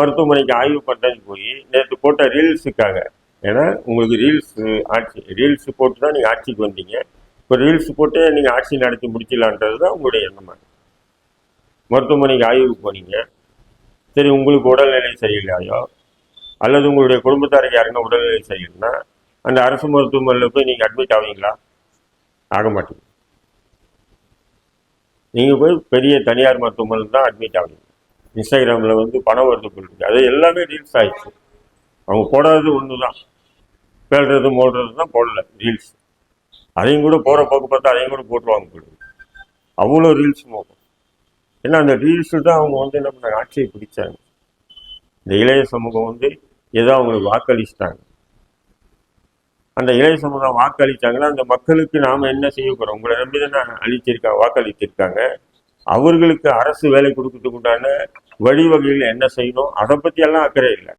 மருத்துவமனைக்கு ஆய்வு பண்ணுறது போய் நேற்று போட்ட ரீல்ஸுக்காக, ஏன்னா உங்களுக்கு ரீல்ஸ் போட்டு தான் நீங்கள் ஆட்சிக்கு வந்தீங்க. இப்போ ரீல்ஸ் போட்டு நீங்கள் ஆட்சி நடத்தி முடிக்கலான்றது தான் உங்களுடைய எண்ணமாக. மருத்துவமனைக்கு ஆய்வுக்கு போனீங்க, சரி உங்களுக்கு உடல்நிலை சரியில்லையோ அல்லது உங்களுடைய குடும்பத்தாருக்கு யாருன்னா உடல்நிலை சரியில்லைன்னா அந்த அரசு மருத்துவமனையில் போய் நீங்கள் அட்மிட் ஆவீங்களா? ஆக மாட்டீங்க. நீங்கள் போய் பெரிய தனியார் மருத்துவமனையில் தான் அட்மிட் ஆவீங்க. இன்ஸ்டாகிராமில் பணம் வருது போயிருக்கு, அது எல்லாமே ரீல்ஸ் ஆயிடுச்சு. அவங்க போடாதது ஒன்று தான், பேடுறது மோடுறது தான் போடல ரீல்ஸ். அதையும் கூட போகிற போக்கு பார்த்தா அதையும் கூட போட்டுருவாங்க போயிடுது. அவ்வளோ ரீல்ஸ் போகும். ஏன்னா அந்த ரீல்ஸில் தான் அவங்க என்ன பண்ணாங்க, ஆட்சியை பிடிச்சாங்க. இந்த இளைய சமூகம் ஏதோ அவங்களுக்கு வாக்களிச்சிட்டாங்க. அந்த இளைய சமூகம் வாக்களித்தாங்கன்னா அந்த மக்களுக்கு நாம் என்ன செய்ய போகிறோம்? உங்களை நம்பி தானே வாக்களித்திருக்காங்க. அவர்களுக்கு அரசு வேலை கொடுக்கறதுக்கு உண்டான வழிவகையில் என்ன செய்யணும், அதை பற்றி எல்லாம் அக்கறை இல்லை.